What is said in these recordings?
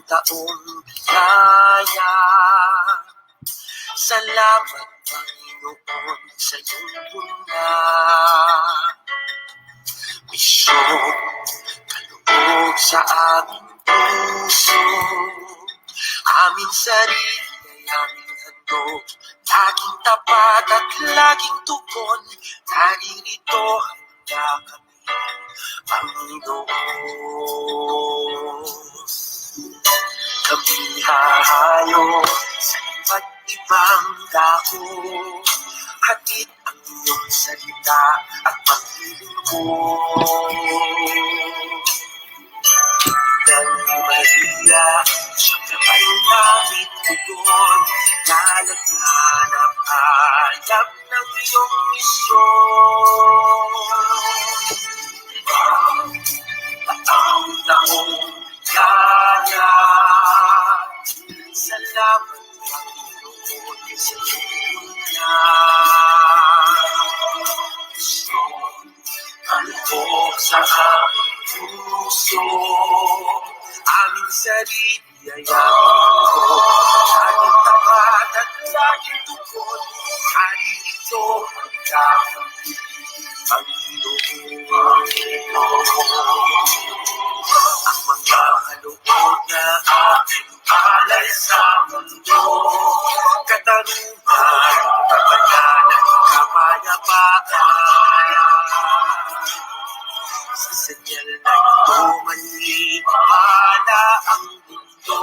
taong biyaya. Salamat, Panginoon, sa iyong bunda. Misyon, kaloob sa aming puso, aming sarili ay aming handog, laging tapat at laging tugon, naririto handa kami, Panginoon. Kami hahayo sa iba't ibang dako, hatid ang iyong salita at pagpiling ko. Nang Maria, siyang gabay namin tugon, lalagyanap alab ng iyong misyon. Ang taong kaya, salamat, Panginoon, sa iyong kaloob sa aming puso, aming sarili ay aming ko, laging tapat at laging tugon, naririto handa kami, Panginoon. Ang mga kaloob na aking alay sa mundo, katarungan, kapanalan, kapayapaan. Sa senyal na ito manipala ang mundo,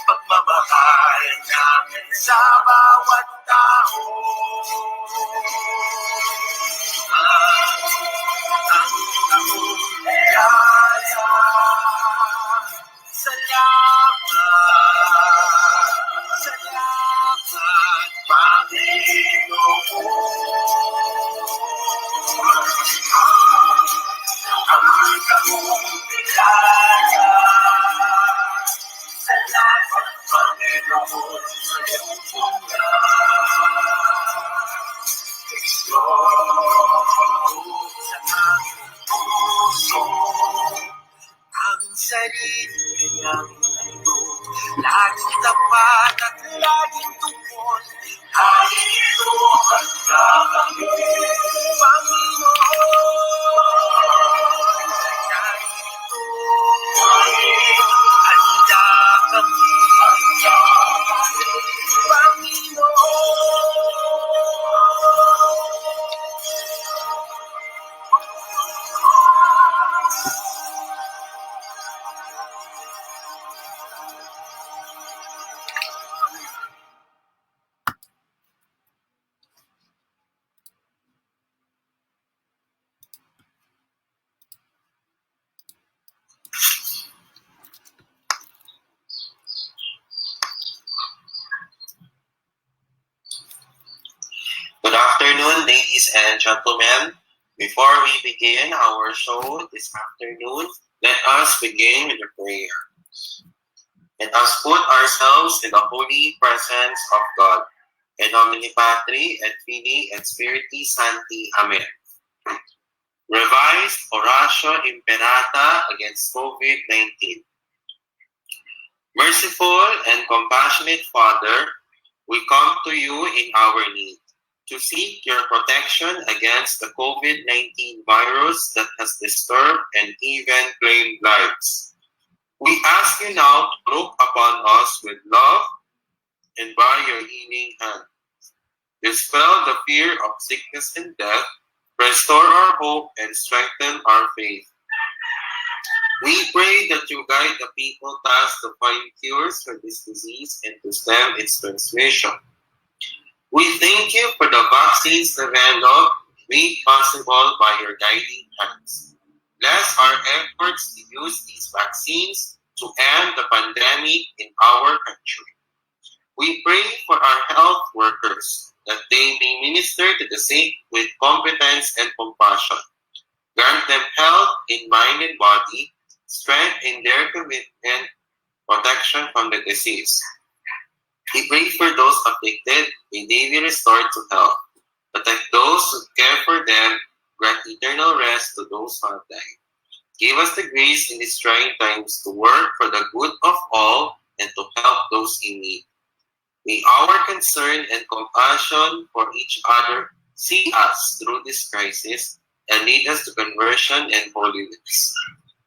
pagmamahal namin sa bawat tao. Ang taong kaya, salamat, Panginoon. Ang taong kaya, salamat, Panginoon, sa iyong bunda. Sa aming puso, ang sarili ang mundo, laging tapat at laging tugon, narito handa kami, Panginoon. Narito handa kami, Panginoon. Good afternoon, ladies and gentlemen. Before we begin our show this afternoon, let us begin with a prayer. Let us put ourselves in the holy presence of God. In nomine Patri et Filii et Spiritus Sancti. Amen. Revised Oratio Imperata against COVID-19. Merciful and compassionate Father, we come to you in our need, to seek your protection against the COVID-19 virus that has disturbed and even claimed lives. We ask you now to look upon us with love and by your healing hand. Dispel the fear of sickness and death, restore our hope, and strengthen our faith. We pray that you guide the people tasked to find cures for this disease and to stem its transmission. We thank you for the vaccines developed, made possible by your guiding hands. Bless our efforts to use these vaccines to end the pandemic in our country. We pray for our health workers, that they may minister to the sick with competence and compassion. Grant them health in mind and body, strength in their commitment, protection from the disease. We pray for those afflicted, may they be restored to health. Protect those who care for them, grant eternal rest to those who have died. Give us the grace in these trying times to work for the good of all concern and compassion for each other, see us through this crisis and lead us to conversion and holiness.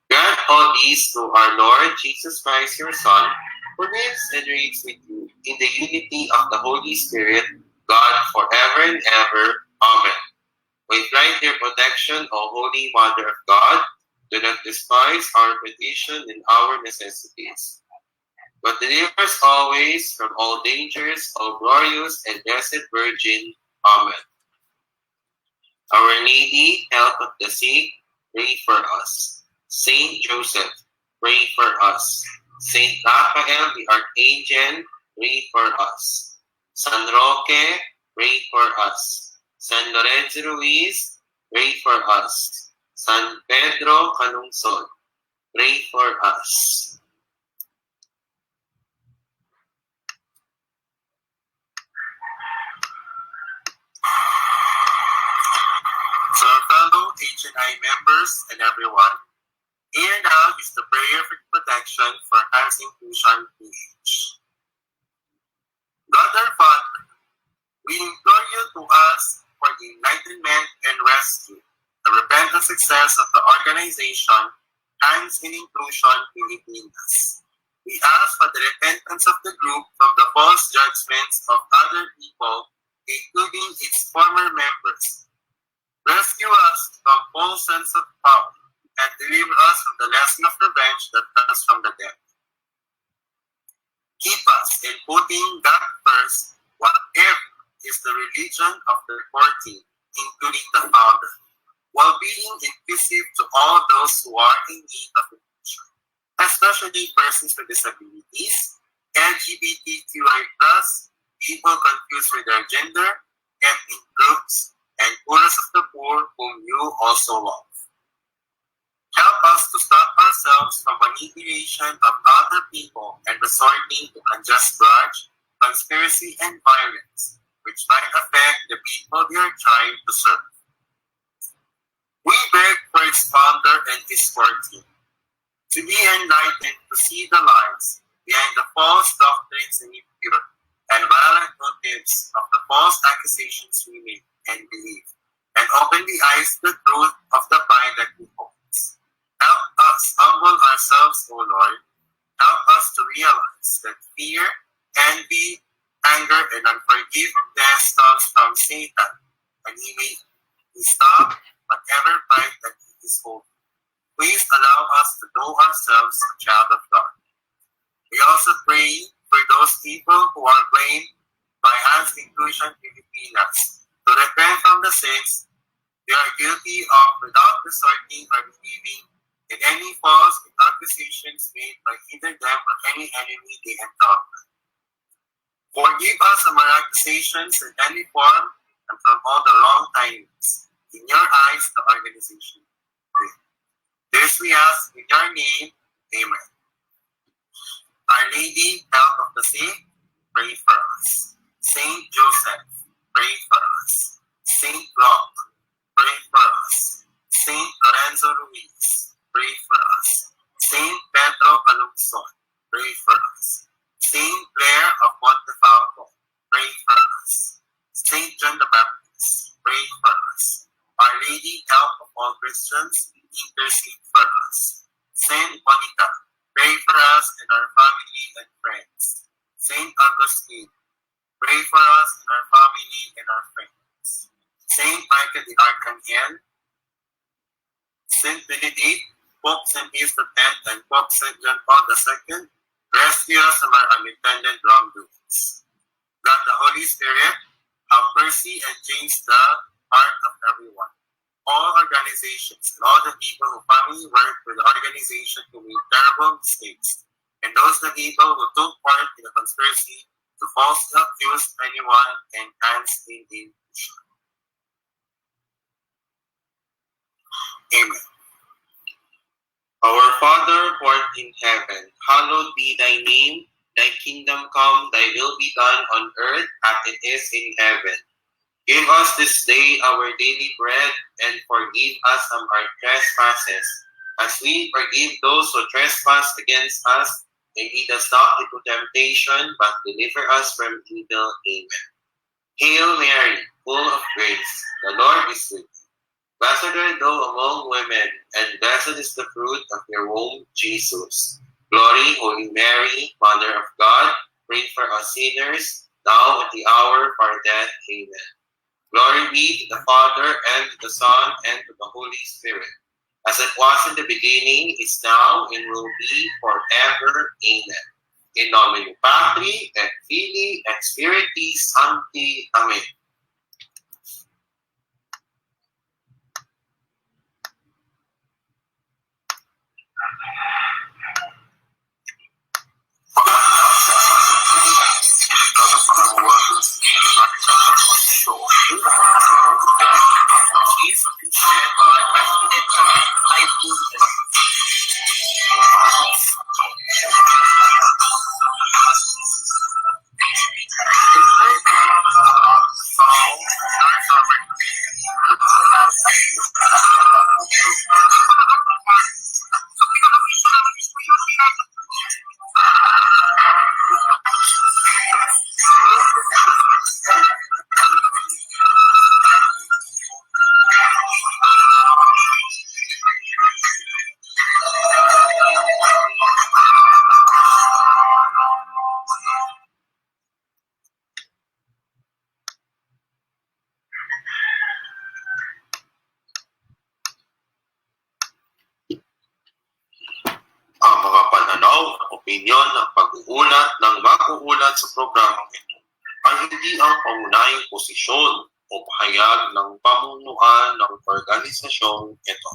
Grant all these through our Lord Jesus Christ, your Son, who lives and reigns with you in the unity of the Holy Spirit, God, forever and ever. Amen. We cry to your protection, O Holy Mother of God. Do not despise our petition and our necessities, but deliver us always from all dangers, O glorious and blessed Virgin. Amen. Our Lady, Health of the Sick, pray for us. Saint Joseph, pray for us. Saint Raphael the Archangel, pray for us. San Roque, pray for us. San Lorenzo Ruiz, pray for us. San Pedro Calungsod, pray for us. To our fellow HNI members and everyone, here now is the prayer for protection for Hans Inclusion PH. God our Father, we implore you to ask for the enlightenment and rescue, the repentant success of the organization Hands in Inclusion Pilipinas. We ask for the repentance of the group from the false judgments of other people, including its former members. Rescue us from false sense of power and deliver us from the lesson of revenge that comes from the dead. Keep us in putting God first, whatever is the religion of the core team, including the founder, while being inclusive to all those who are in need of inclusion, especially persons with disabilities, LGBTQI+, people confused with their gender, ethnic groups, and poorest of the poor whom you also love. Help us to stop ourselves from manipulation of other people and resorting to unjust grudge, conspiracy, and violence, which might affect the people we are trying to serve. We beg for its founder and his core team to be enlightened to see the lies behind the false doctrines and impure and violent motives of the false accusations we make and believe, and open the eyes to the truth of the pride that we hold. Help us humble ourselves, O Lord. Help us to realize that fear, envy, anger, and unforgiveness comes from Satan, and he may stop whatever pride that he is holding. Please allow us to know ourselves a child of God. We also pray for those people who are blamed by Hands Inclusion Pilipinas to repent from the sins they are guilty of without resorting or believing in any false accusations made by either them or any enemy they encounter. Forgive us from our accusations in any form and from all the wrong tidings. In your eyes, the organization. This we ask in your name. Amen. Our Lady, Health of the Sick, pray for us. Saint Joseph, pray for us. Saint Roque, pray for us. Saint Lorenzo Ruiz, pray for us. Saint Pedro Calungsod, pray for us. Saint Clare of Montefalco, pray for us. Saint John the Baptist, pray for us. Our Lady, Help of all Christians, intercede for us. Saint Monica, pray for us and our family and friends. Saint Augustine, pray for us and our family and our friends. Saint Michael the Archangel, Saint Benedict, Pope St. Pius X, and Pope St. John Paul II, rescue us from our unintended wrongdoings. God the Holy Spirit, have mercy and change the heart of everyone. All organizations and all the people who family work with the organization who made terrible mistakes, and those the people who took part in the conspiracy to falsely accuse anyone and Hands in Inclusion. Amen. Our Father who art in heaven, hallowed be thy name. Thy kingdom come, thy will be done on earth as it is in heaven. Give us this day our daily bread, and forgive us of our trespasses, as we forgive those who trespass against us. and lead us not into temptation, but deliver us from evil. Amen. Hail Mary, full of grace, the Lord is with you. Blessed are thou among women, and blessed is the fruit of your womb, Jesus. Glory, Holy Mary, Mother of God, pray for us sinners, now at the hour of our death. Amen. Glory be to the Father, and to the Son, and to the Holy Spirit, as it was in the beginning, is now, and will be forever. Amen. In nomine Patri, et Filii, et Spiritus Sancti. Amen. Ang mga pananaw at opinyon ng pag-uulat ng mag-uulat sa programang ito ay hindi ang pangunahing posisyon o pahayag ng pamunuan ng organisasyong ito.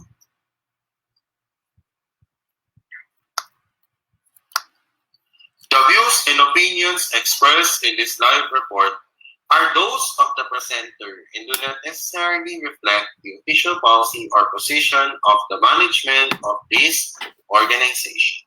The views and opinions expressed in this live report are those of the presenter and do not necessarily reflect the official policy or position of the management of this organization.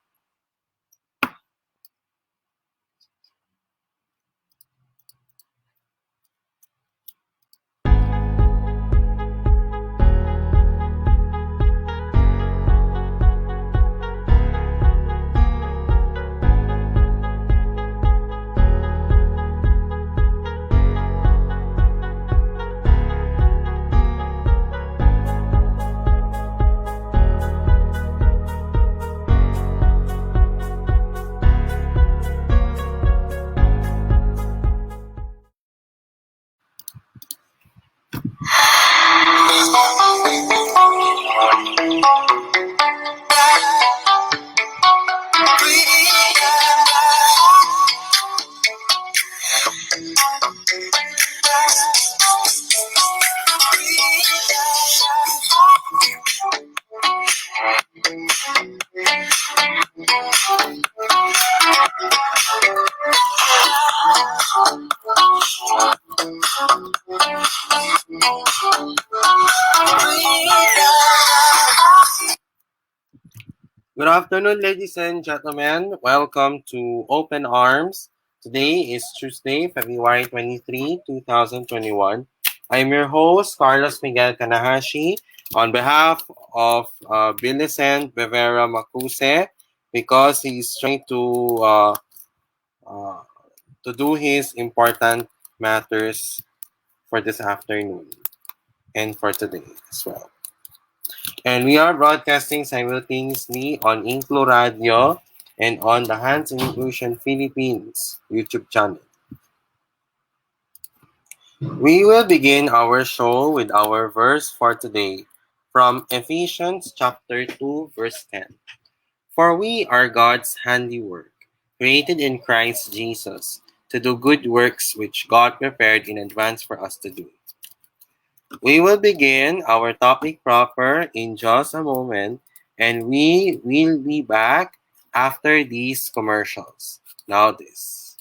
Good afternoon, ladies and gentlemen. Welcome to Open Arms. Today is Tuesday, February 23, 2021. I'm your host, Carlos Miguel Kanahashi, on behalf of Millicent Rivera Macuse, because he's trying to do his important matters for this afternoon and for today as well. And we are broadcasting simultaneously on Inclu Radio and on the Hands in Inclusion Philippines YouTube channel. We will begin our show with our verse for today from Ephesians chapter 2, verse 10. For we are God's handiwork, created in Christ Jesus, to do good works which God prepared in advance for us to do. We will begin our topic proper in just a moment, and we will be back after these commercials. Now this.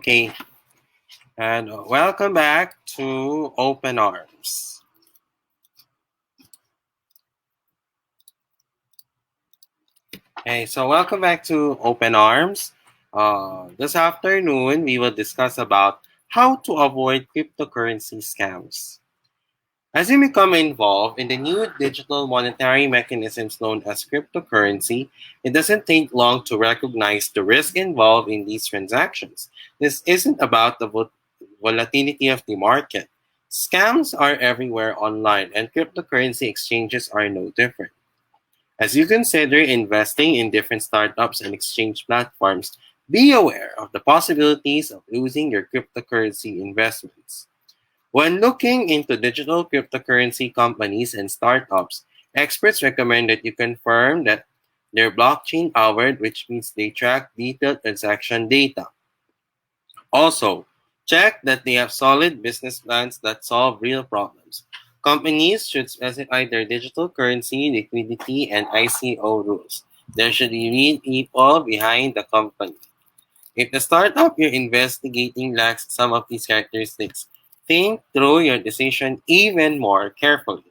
Okay, and welcome back to Open Arms. Okay, so welcome back to Open Arms. This afternoon, we will discuss about how to avoid cryptocurrency scams. As you become involved in the new digital monetary mechanisms known as cryptocurrency, it doesn't take long to recognize the risk involved in these transactions. This isn't about the volatility of the market. Scams are everywhere online, and cryptocurrency exchanges are no different. As you consider investing in different startups and exchange platforms, be aware of the possibilities of losing your cryptocurrency investments. When looking into digital cryptocurrency companies and startups, experts recommend that you confirm that they're blockchain powered, which means they track detailed transaction data. Also, check that they have solid business plans that solve real problems. Companies should specify their digital currency, liquidity, and ICO rules. There should be real people behind the company. If the startup you're investigating lacks some of these characteristics, think through your decision even more carefully.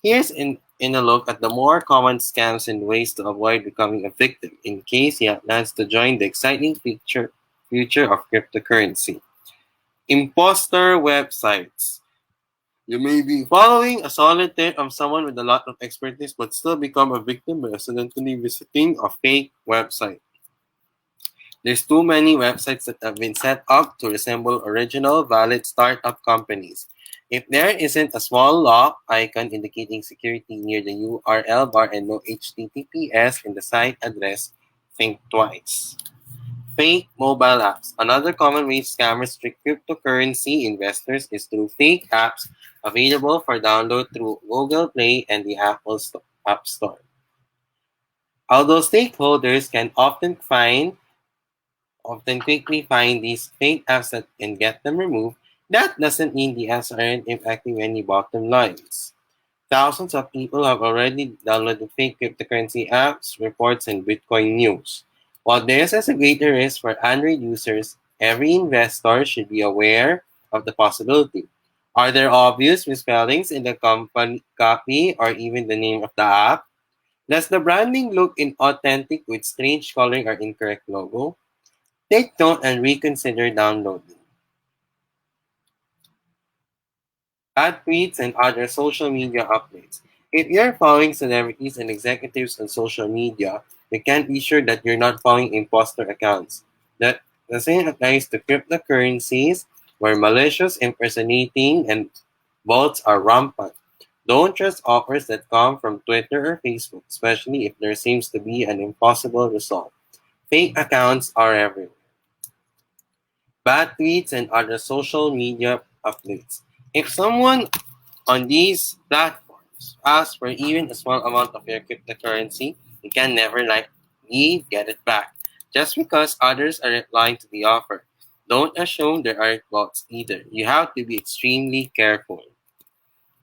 Here's in a look at the more common scams and ways to avoid becoming a victim in case you have plans to join the exciting future of cryptocurrency. Imposter websites. You may be following a solid tip of someone with a lot of expertise but still become a victim by accidentally visiting a fake website. There's too many websites that have been set up to resemble original, valid startup companies. If there isn't a small lock icon indicating security near the URL bar and no HTTPS in the site address, think twice. Fake mobile apps. Another common way scammers trick cryptocurrency investors is through fake apps available for download through Google Play and the App Store. Although stakeholders can often quickly find these fake apps that can get them removed, that doesn't mean the apps aren't impacting any bottom lines. Thousands of people have already downloaded fake cryptocurrency apps, reports, and Bitcoin news. While this is a greater risk for Android users, every investor should be aware of the possibility. Are there obvious misspellings in the company copy or even the name of the app? Does the branding look inauthentic with strange coloring or incorrect logo? Take note and reconsider downloading. Bad tweets and other social media updates. If you're following celebrities and executives on social media, you can't be sure that you're not following imposter accounts. That the same applies to cryptocurrencies, where malicious impersonating and bots are rampant. Don't trust offers that come from Twitter or Facebook, especially if there seems to be an impossible result. Fake accounts are everywhere. Bad tweets and other social media updates. If someone on these platforms asks for even a small amount of your cryptocurrency, you can never likely get it back just because others are replying to the offer. Don't assume there aren't bots either. You have to be extremely careful.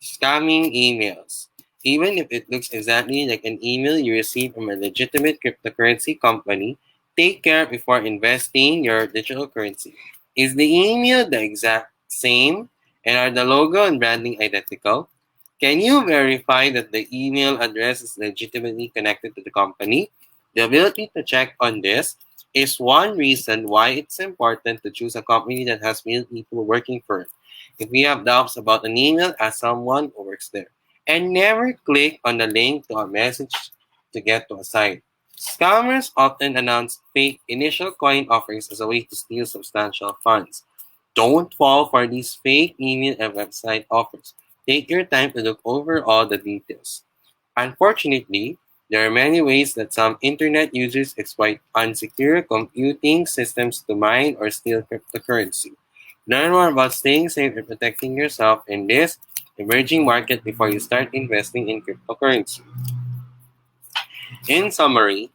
Scamming emails. Even if it looks exactly like an email you receive from a legitimate cryptocurrency company, take care before investing your digital currency. Is the email the exact same? And are the logo and branding identical? Can you verify that the email address is legitimately connected to the company? The ability to check on this is one reason why it's important to choose a company that has real people working for it. If you have doubts about an email, ask someone who works there. And never click on the link to a message to get to a site. Scammers often announce fake initial coin offerings as a way to steal substantial funds. Don't fall for these fake email and website offers. Take your time to look over all the details. Unfortunately, there are many ways that some internet users exploit unsecure computing systems to mine or steal cryptocurrency. Learn more about staying safe and protecting yourself in this emerging market before you start investing in cryptocurrency. In summary,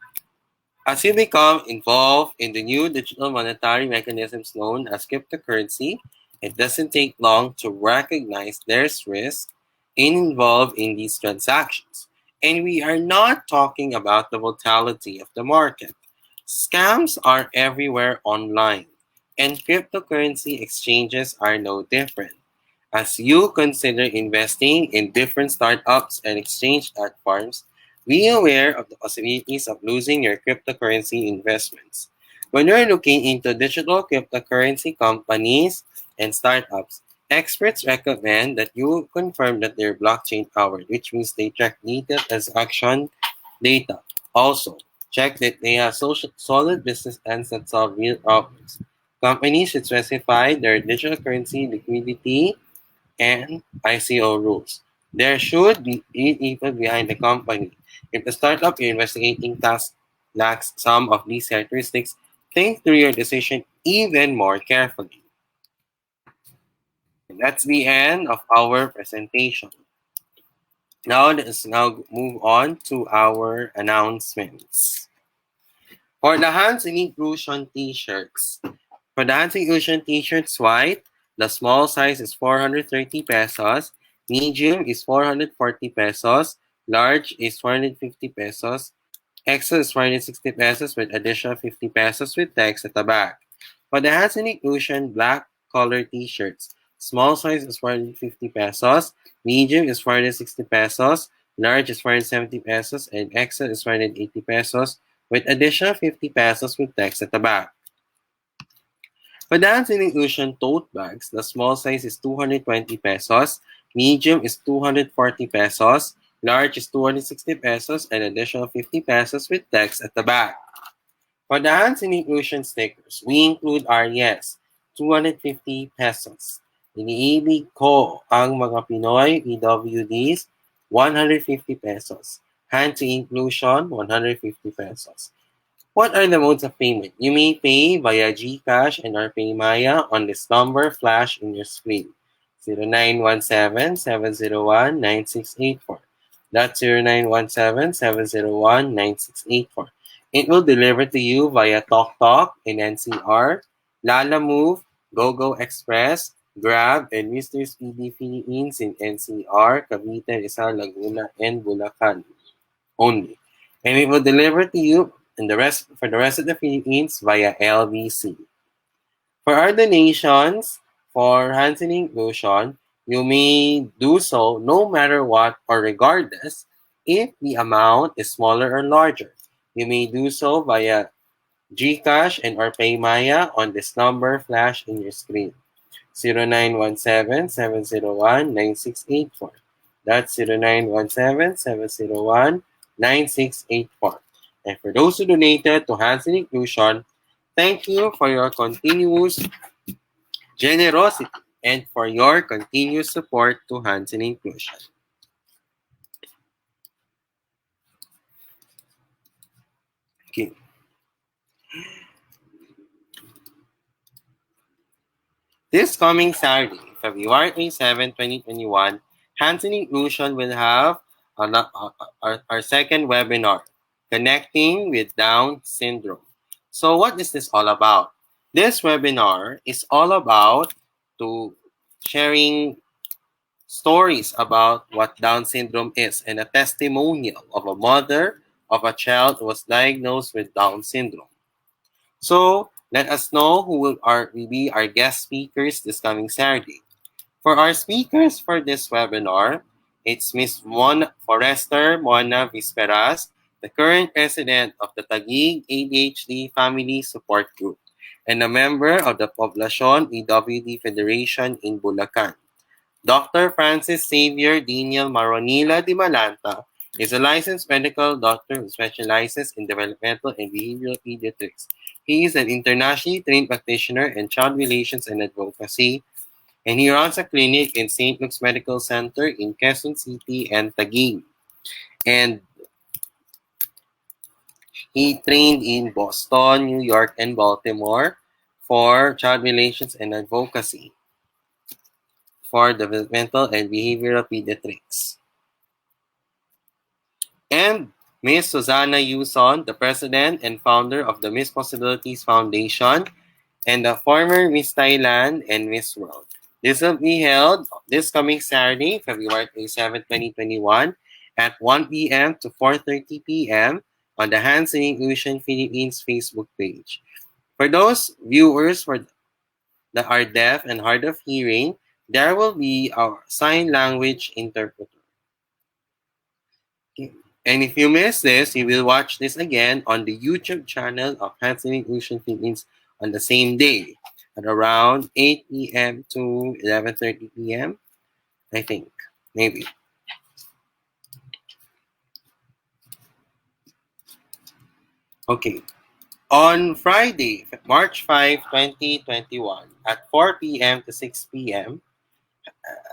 as you become involved in the new digital monetary mechanisms known as cryptocurrency, it doesn't take long to recognize there's risk involved in these transactions. And we are not talking about the volatility of the market. Scams are everywhere online, and cryptocurrency exchanges are no different. As you consider investing in different startups and exchange platforms, be aware of the possibilities of losing your cryptocurrency investments. When you're looking into digital cryptocurrency companies and startups, experts recommend that you confirm that they're blockchain powered, which means they track detailed transaction data. Also, check that they have solid business plans that solve real problems. Companies should specify their digital currency liquidity and ICO rules. There should be people behind the company. If the startup you're investigating lacks some of these characteristics, think through your decision even more carefully. And that's the end of our presentation. Now let's move on to our announcements. For the Hans Inclusion t-shirts. For the Hans Inclusion t-shirts white, the small size is 430 pesos, medium is 440 pesos, large is 450 pesos, XL is 460 pesos with additional 50 pesos with text at the back. For the Hans Inclusion black color t-shirts, small size is 450 pesos, medium is 460 pesos, large is 470 pesos, and XL is 480 pesos with additional 50 pesos with text at the back. For the Hans Inclusion tote bags, the small size is 220 pesos, medium is 240 pesos, large is 260 pesos, and additional 50 pesos with text at the back. For the Hans Inclusion stickers, we include RES, 250 pesos. Iniibig ko ang mga Pinoy EWDs, 150 pesos. Hans Inclusion, 150 pesos. What are the modes of payment? You may pay via GCash and or PayMaya on this number flashed in your screen. 0917-701-9684. That's 0917-701-9684. It will deliver to you via TalkTalk in NCR, Lalamove, GoGo Express, Grab, and Mr. Speedy Philippines in NCR, Cavite, Rizal, Laguna, and Bulacan only. And it will deliver to you and for the rest of the Philippines via LBC. For our donations for Hans Inclusion, you may do so no matter what or regardless if the amount is smaller or larger. You may do so via GCash and or PayMaya on this number flashed in your screen. 0917-701-9684. That's 0917-701-9684. And for those who donated to Hans Inclusion, thank you for your continuous generosity and for your continuous support to Hans Inclusion. Okay. This coming Saturday, February 27, 2021, Hans Inclusion will have our second webinar, Connecting with Down Syndrome. So what is this all about? This webinar is all about sharing stories about what Down syndrome is and a testimonial of a mother of a child who was diagnosed with Down syndrome. So let us know who will be our guest speakers this coming Saturday. For our speakers for this webinar, it's Ms. Forrester Mona Visperas, the current president of the Taguig ADHD Family Support Group and a member of the Poblacion EWD Federation in Bulacan. Dr. Francis Xavier Daniel Maronila de Malanta is a licensed medical doctor who specializes in developmental and behavioral pediatrics. He is an internationally trained practitioner in child relations and advocacy, and he runs a clinic in St. Luke's Medical Center in Quezon City and Taguig. And he trained in Boston, New York, and Baltimore for child relations and advocacy for developmental and behavioral pediatrics. And Ms. Susanna Yuson, the president and founder of the Miss Possibilities Foundation and the former Miss Thailand and Miss World. This will be held this coming Saturday, February 27, 2021 at 1 p.m. to 4:30 p.m. on the Hans Inclusion Philippines Facebook page. For those viewers that are deaf and hard of hearing, there will be a sign language interpreter. Okay. And if you miss this, you will watch this again on the YouTube channel of Hands-On Inclusion Philippines on the same day at around 8 p.m. to 11:30 p.m. I think, maybe. Okay. On Friday, March 5, 2021, at 4 p.m. to 6 p.m.,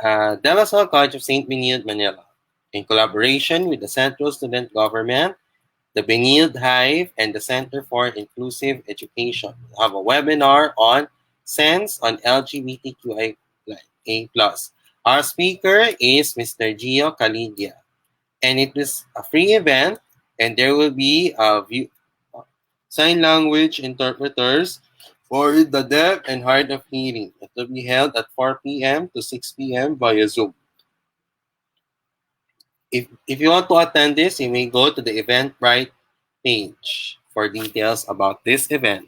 De La Salle College of St. Benilde, Manila, in collaboration with the Central Student Government, the Benilde Hive, and the Center for Inclusive Education, will have a webinar on Sense on LGBTQIA+. Our speaker is Mr. Gio Calidia, and it is a free event, and there will be sign language interpreters for the deaf and hard of hearing. It will be held at 4 p.m. to 6 p.m. via Zoom. If you want to attend this, you may go to the Eventbrite page for details about this event.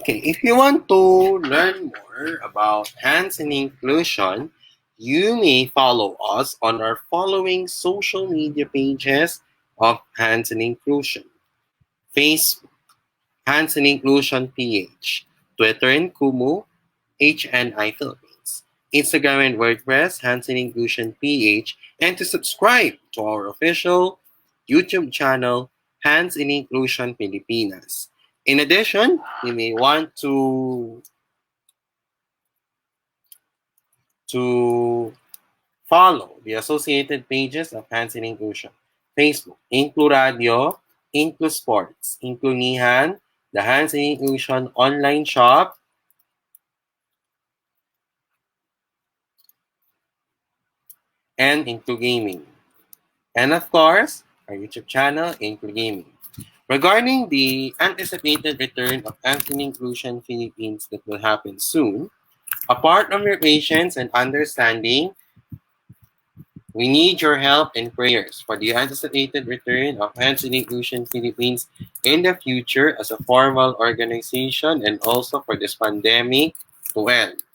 Okay, if you want to learn more about Hands-On Inclusion, you may follow us on our following social media pages of Hands-On Inclusion. Facebook, Hands-On Inclusion PH, Twitter and Kumu, HNI Philippines, Instagram and WordPress, Hands-On Inclusion PH, and to subscribe to our official YouTube channel, Hands-On Inclusion Pilipinas. In addition, you may want to follow the associated pages of Hands-On Inclusion. Facebook, Inclu Radio, Inclu Sports, Inclu Nihan, the Hands-On Inclusion online shop, and Inclu Gaming. And of course, our YouTube channel, Inclu Gaming. Regarding the anticipated return of Hands-On Inclusion Philippines that will happen soon, apart from your patience and understanding, we need your help and prayers for the anticipated return of Hands-On Inclusion Philippines in the future as a formal organization and also for this pandemic to end.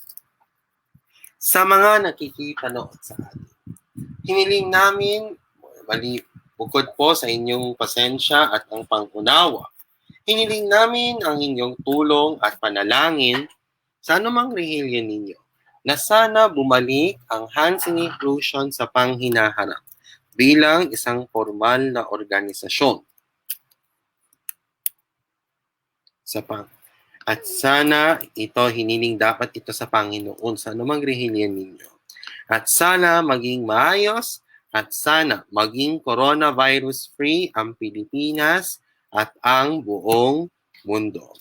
Sa mga nakikita noon sa atin, hiniling namin, bukod po sa inyong pasensya at ang pangunawa, hiniling namin ang inyong tulong at panalangin sa anumang relihiyon ninyo na sana bumalik ang Hands-On Inclusion sa panghinaharap bilang isang formal na organisasyon. At sana hiniling dapat ito sa Panginoon sa anumang relihiyon ninyo. At sana maging maayos at sana maging coronavirus-free ang Pilipinas at ang buong mundo.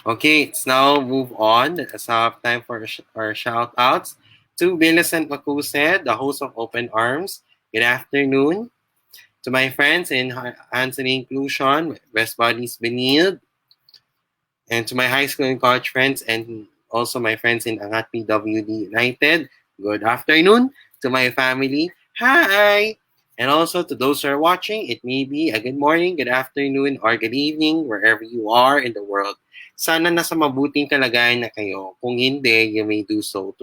Okay, let's now move on. Let's have time for our shout-outs. To Millicent Macuse, the host of Open Arms. Good afternoon. To my friends in Hands-On Inclusion, West Bodies Benilde, and to my high school and college friends, and also my friends in Angat PWD United, good afternoon. To my family, hi! And also to those who are watching, it may be a good morning, good afternoon, or good evening, wherever you are in the world. Sana nasa mabuting kalagayan na kayo. Kung hindi, you may do so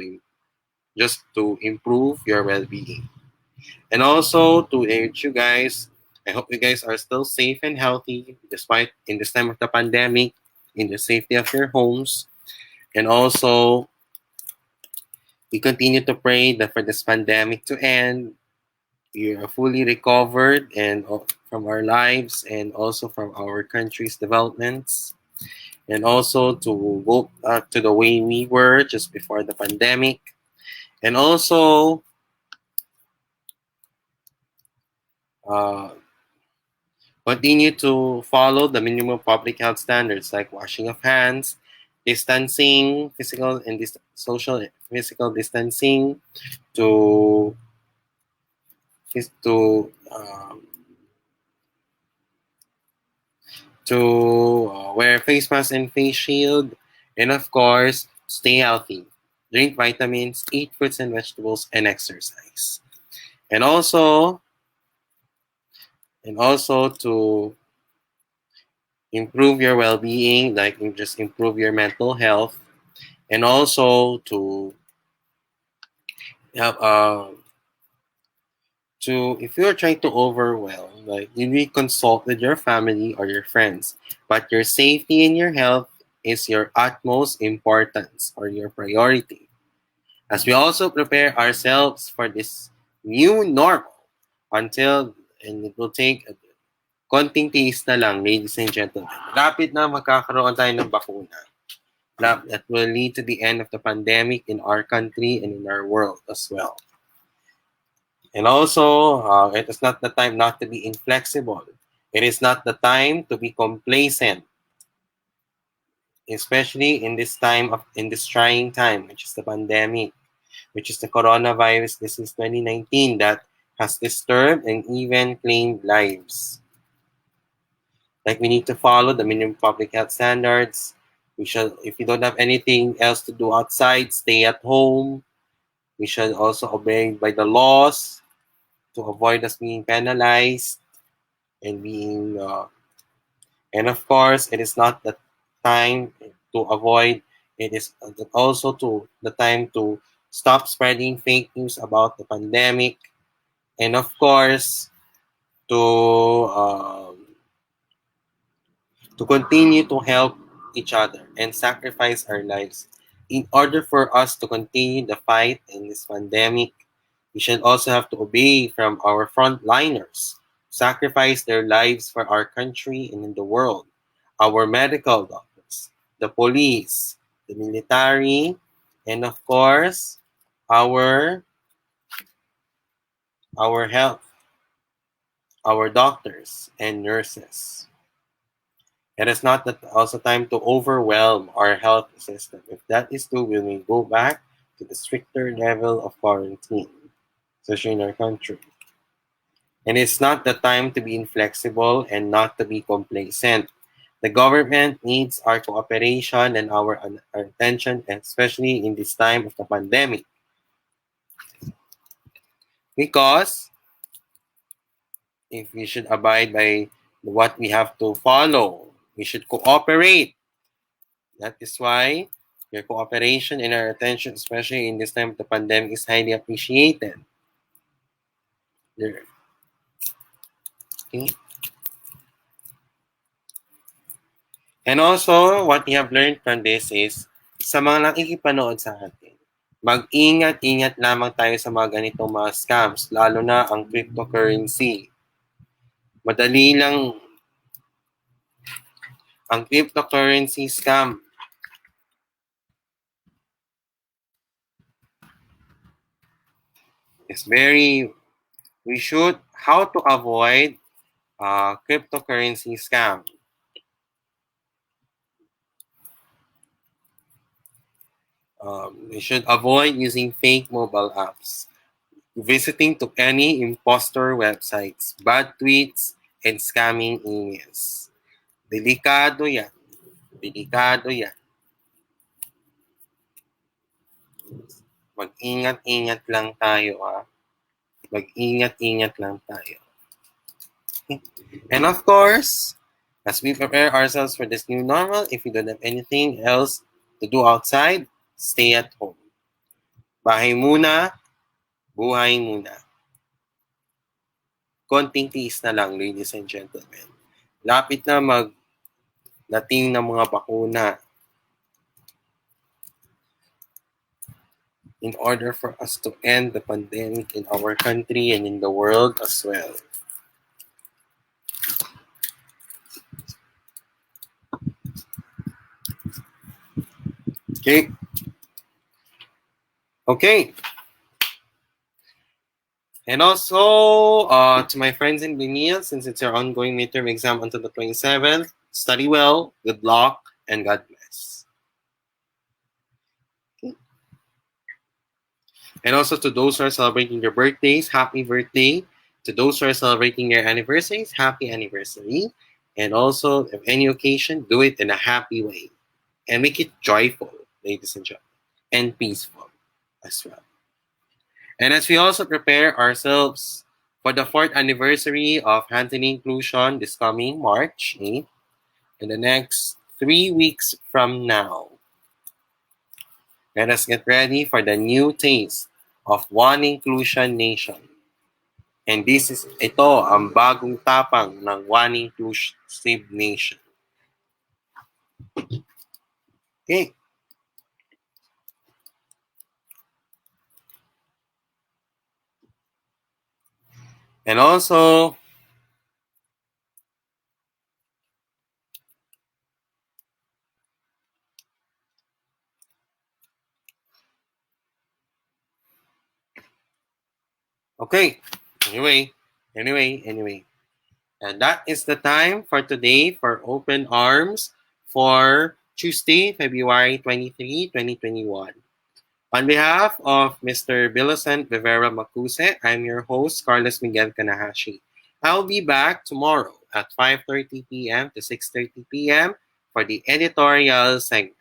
just to improve your well-being. And also to urge you guys, I hope you guys are still safe and healthy despite in this time of the pandemic, in the safety of your homes. And also, we continue to pray that for this pandemic to end, we are fully recovered and from our lives and also from our country's developments. And also to go back to the way we were just before the pandemic. And also, continue to follow the minimum public health standards like washing of hands, distancing, physical distancing, to to wear face mask and face shield, and of course, stay healthy. Drink vitamins, eat fruits and vegetables, and exercise. And also to improve your well-being, like just improve your mental health, and also to have to if you're trying to overwhelm, like you need consult with your family or your friends, but your safety and your health is your utmost importance or your priority. As we also prepare ourselves for this new normal until, and it will take konting tiis na lang, ladies and gentlemen. Lapit na magkakaroon tayo ng bakuna. That will lead to the end of the pandemic in our country and in our world as well. And also, it is not the time not to be inflexible. It is not the time to be complacent, especially in this trying time, which is the pandemic, which is the coronavirus disease 2019 that has disturbed and even claimed lives. Like we need to follow the minimum public health standards. We should, if you don't have anything else to do outside, stay at home. We should also obey by the laws to avoid us being penalized and being and of course it is not the time to avoid, it is also to the time to stop spreading fake news about the pandemic, and of course to continue to help each other and sacrifice our lives in order for us to continue the fight in this pandemic. We should also have to obey from our frontliners, sacrifice their lives for our country and in the world. Our medical doctors, the police, the military, and of course, our health, our doctors and nurses. It is not that also time to overwhelm our health system. If that is true, we may go back to the stricter level of quarantine, especially in our country. And it's not the time to be inflexible and not to be complacent. The government needs our cooperation and our attention, especially in this time of the pandemic. Because if we should abide by what we have to follow, we should cooperate. That is why your cooperation and our attention, especially in this time of the pandemic, is highly appreciated. There. Okay. And also, what we have learned from this is, sa mga nakikipanood sa atin, mag-ingat-ingat lamang tayo sa mga ganitong mga scams, lalo na ang cryptocurrency. Madali lang ang cryptocurrency scam. It's how to avoid cryptocurrency scam. We should avoid using fake mobile apps, visiting to any imposter websites, bad tweets, and scamming emails. Delikado yan. Delikado yan. Mag-ingat-ingat lang tayo, ha? Mag-ingat-ingat lang tayo. And of course, as we prepare ourselves for this new normal, if we don't have anything else to do outside, stay at home. Bahay muna, buhay muna. Konting tiis na lang, ladies and gentlemen. Lapit na magdating ng mga bakuna in order for us to end the pandemic in our country and in the world as well. Okay. And also, to my friends in Binil, since it's your ongoing midterm exam until the 27th, study well, good luck, and God bless. Okay. And also to those who are celebrating their birthdays, happy birthday. To those who are celebrating their anniversaries, happy anniversary. And also, if any occasion, do it in a happy way. And make it joyful, ladies and gentlemen, and peaceful as well. And as we also prepare ourselves for the 4th anniversary of Hansen Inclusion this coming March 8th, in the next 3 weeks from now, let us get ready for the new taste of One Inclusion Nation. And ito ang bagong tapang ng One Inclusive Nation. Okay. And also, okay, anyway. And that is the time for today for Open Arms for Tuesday, February 23, 2021. On behalf of Mr. Millicent Rivera Macuse, I'm your host, Carlos Miguel Kanahashi. I'll be back tomorrow at 5:30 p.m. to 6:30 p.m. for the editorial segment.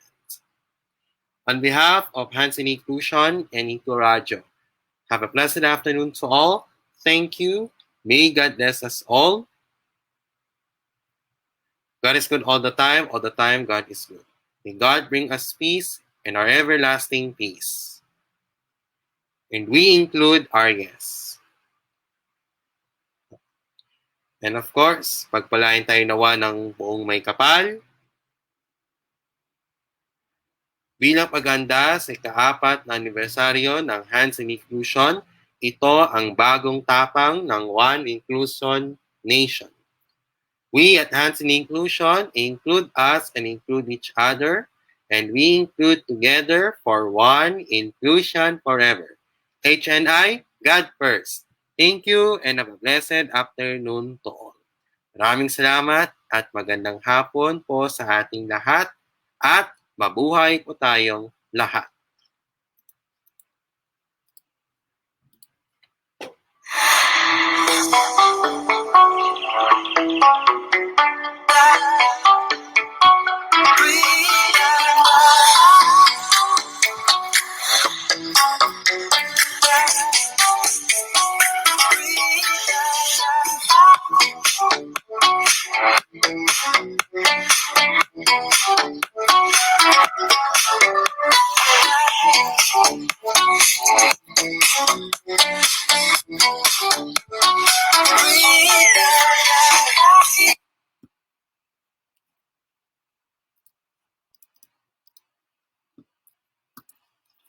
On behalf of Hansen Inclusion and Ito Radio, have a blessed afternoon to all. Thank you. May God bless us all. God is good all the time God is good. May God bring us peace and our everlasting peace. And we include our guests. And of course, pagpalain tayo nawa ng buong may kapal. Bilang paganda sa ika-4 na anibersaryo ng Hansen Inclusion, ito ang bagong tapang ng One Inclusion Nation. We at Hansen Inclusion include us and include each other, and we include together for one inclusion forever. HNI, God first. Thank you and have a blessed afternoon to all. Maraming salamat at magandang hapon po sa ating lahat at mabuhay po tayong lahat.